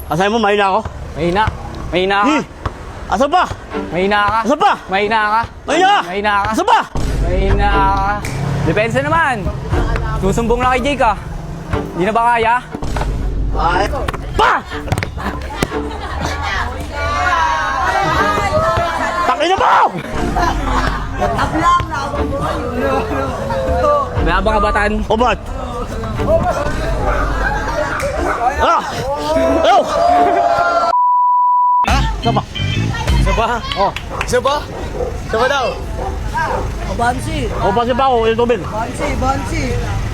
Asahin mo, mahina ako. Mahina. Mahina ka. Asan pa? Mahina ka. Asan pa? Mahina ka. Mahina ka! Mahina ka. Asan pa? Mahina ka. Depensa naman. Susumbong lang kay Jake ah. Hindi na ba kaya? Ay! Pa! Takin na mo! May abang kabatan. O ba't? Ah! Oh! Isa ba? Oh. Isa ba? Isa ba daw? Bansi. O pa ba ako? Ito, Ben. Bansi.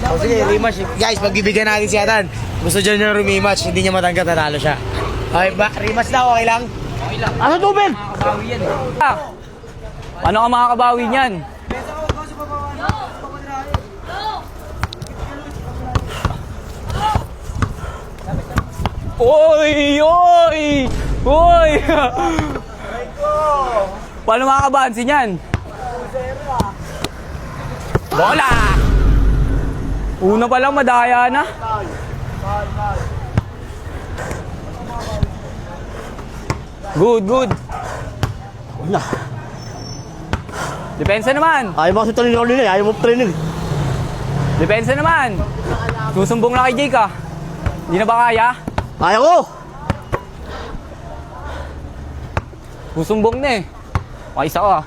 O sige, rematch. Guys, pagbibigyan natin si Atan. Gusto dyan niya rematch, hindi niya matangkat, natalo siya. Okay ba? Rematch na, okay lang? Asan to, Ben? Makakabawi yan eh. Ah. Paano ka makakabawi niyan? Oy! Oy! Oy! Paano makakabansi niyan? Bola! Una pa lang madaya na. Good, good. Wala. Depensa naman. Ayaw mo kasi training ako nila. Ayaw mo training. Depensa naman. Susumbong lang kay Jake ah. Hindi na ba kaya? Ayaw ko! Susumbong na eh. Pakisa ko ah.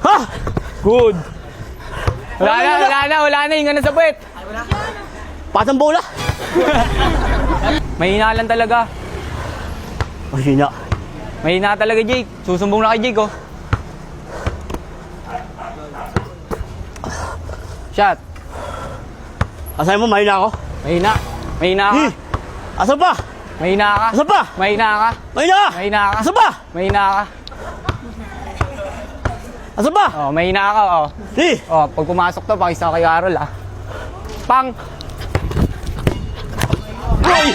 Ha! Good. Wala na. Hinga na sa puwet. Patang bola! Mahina lang talaga. Mahina. Mahina talaga Jake. Susumbong lang kay Jake oh. Shot. Asahin mo, mahina ako. Mahina. Mahina ka. Asan pa? Mahina ka. Asan pa? Mahina ka. Mahina ka! Mahina ka. Asan pa? Mahina ka. Asan pa? Oh, mahina ka oh. Oh, pag pumasok to, pakisa ko kay Carol ah. Pang! Uy!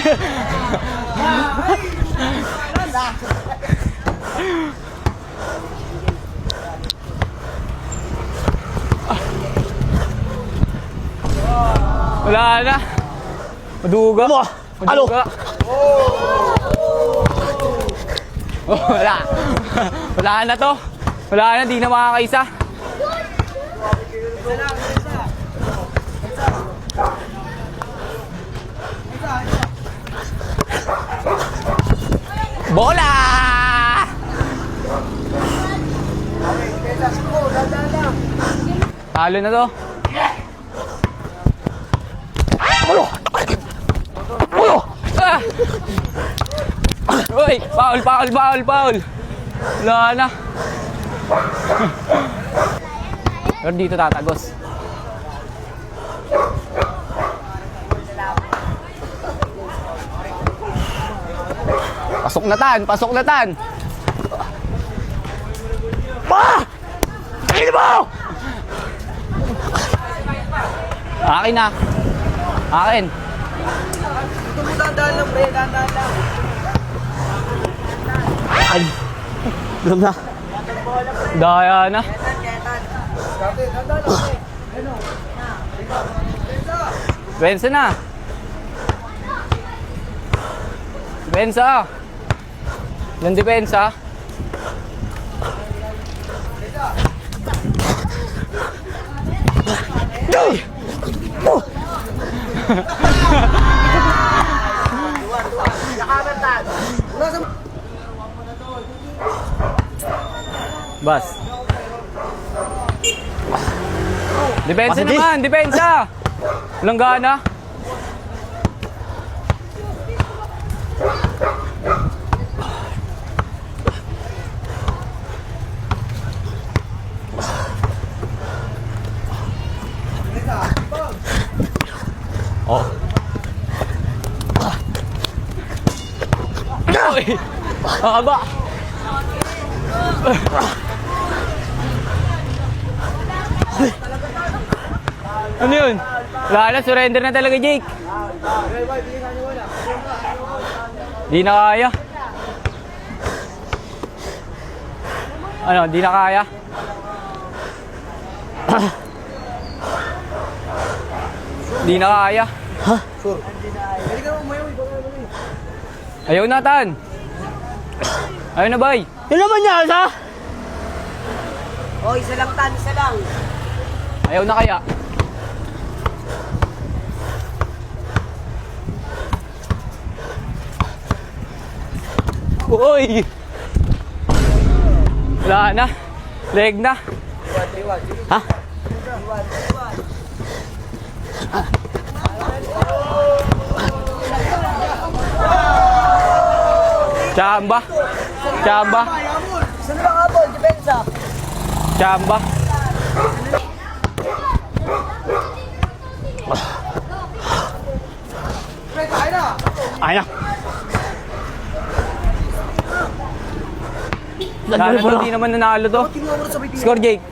Wala na. Maduga. Ano? Maduga. Oh, wala. Wala na to. Wala na, di na makakaisa. Bola! Talo na to. Ah! Uy! Foul! Wala na. Pero dito tatagos. Pasok na tan! Pa! Takin mo! Akin na. Akin. Ito mo dandaan lang, pre. Dandaan lang. Ay! Alam na. Daya na. Bensa na. Depensa. Yung depensa. Bas. Depensa Pasok, naman, depensa. Walang gana. Oh. Uy! Haba! Ano yun? Wala na, surrender na talaga, Jake. Di na kaya. Ano, di na kaya? Di na kaya. Ha? Ayaw na, Tan. Ayaw na, bay. Yun naman niya, ha? Oh, isa lang tan, isa lang. Ayaw na kaya. Uy! Wala na. Leg na. Ha? Chamba. Chamba. Saan ba habol? Depensa. Chamba. Ay na. Lalo to, di naman nanalo to. Score, Jake.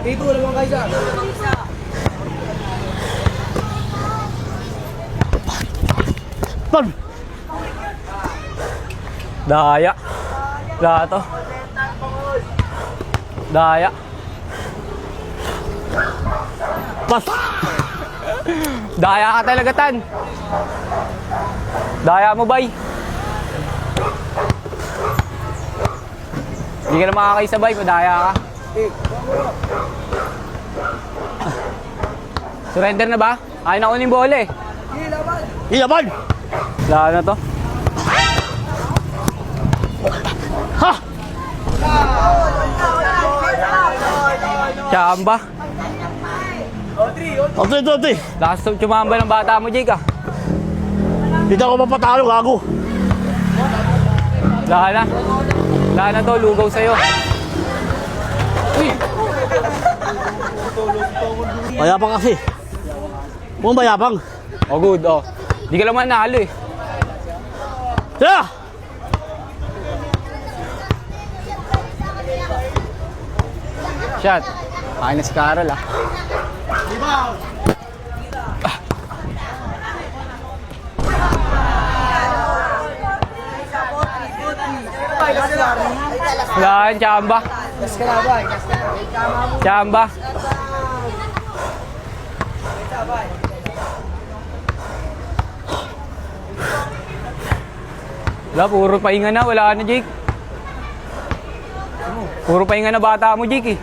Dito, wala mga kaisa. Pan! Daya. Wala to. Daya. Pas! Daya ka talaga, Tan. Daya mo, bay. Hindi ka na makakaisabay, madaya ka. Surrender na ba? Ayaw na kunin bola eh. Ilaban! Wala na to. Ha! Chamba. Ote. Lakas tumamba ng bata mo, Jake ah. Hindi ako mapatalo, gago. Wala na. Wala na to, lugaw sa'yo. Uy! Mayabang kasi. Mukhang mayabang. Oh, good, oh. Di ka lang manalo eh. Tara! Shot. Kain na si Carol ah. Wala yan, Chamba. Chamba. Wala, puro pahinga na. Wala na, Jake. Puro pahinga na bata mo, Jake eh.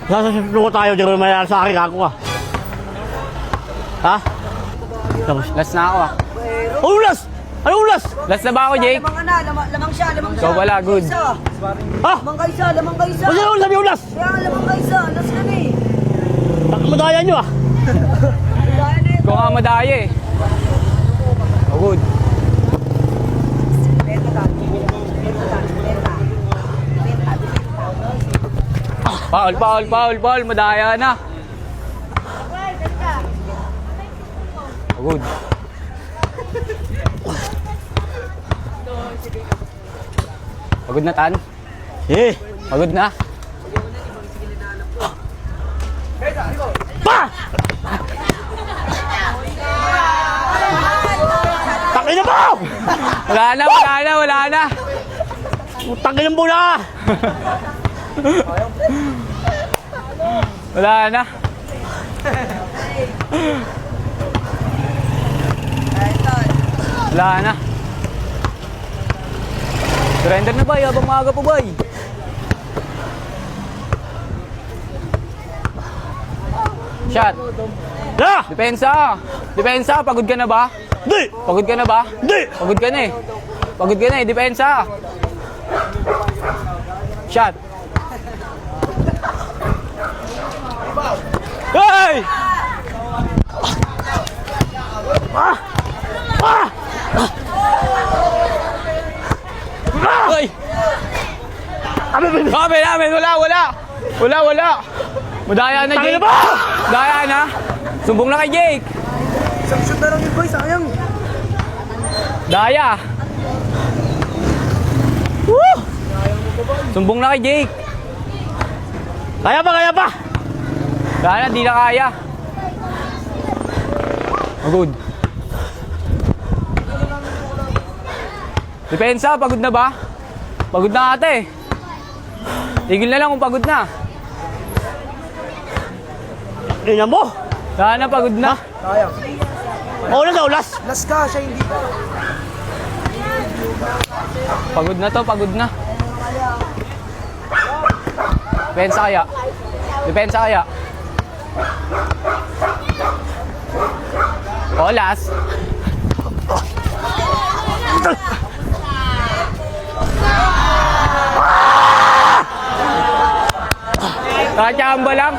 Sasasulo ko tayo, di ko mayayari sa akin, gago ka. Ha? Tapos. Last na ako ah. Ulas! Ano ulas? Last na ba ako, Jake? Lamang na, lamang siya. Ikaw wala, good. Ha? Lamang ka isa. Kasi ulas, sabi ulas! Kaya lamang ka isa. Last na ni. Madaya nyo ah. Dahil na ito. Ikaw nga madaya eh. Oh, good. Foul. Madaya na. Oh, good. Pagod na, Tan? Eh! Pagod na? Pa! Takin na mo! Wala na. Takin ng bola! Wala na. Wala na. Surrender na ba? Habang maaga po ba? Shot. Na! Depensa. Pagod ka na ba? Di! Pagod ka na ba? Di! Pagod ka na eh. Depensa. Shot. Hey! Ah! Ah! Hoy! Kami namin, wala. Madaya na, Jake. Daya na. Sumbong na kay Jake. Isang shoot na lang yung boy. Sayang. Daya. Woo! Sumbong na kay Jake. Kaya pa! Daya na, di na kaya. Oh, good. Depensa, pagod na ba? Pagod na ate. Tigil na lang kung pagod na. Tingnan mo. Sana pagod na. Kaya. Maulas na ulas. Last ka, siya hindi pa. Pagod na to, pagod na. Depensa kaya. Depensa kaya. Olas. Chamba lang.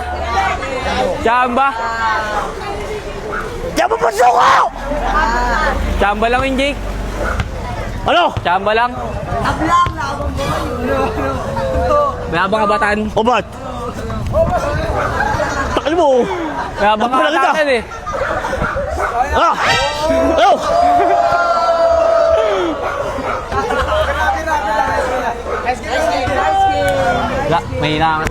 Chamba. Diyan mo puso ko! Chamba lang yung Jake. Ano? Chamba lang. Tablang na ako mo. Mayabang kabatan. O ba't? Takal mo. Mayabang Wala kita. kabatan eh. Ah! Ano? Wala, may hinangat.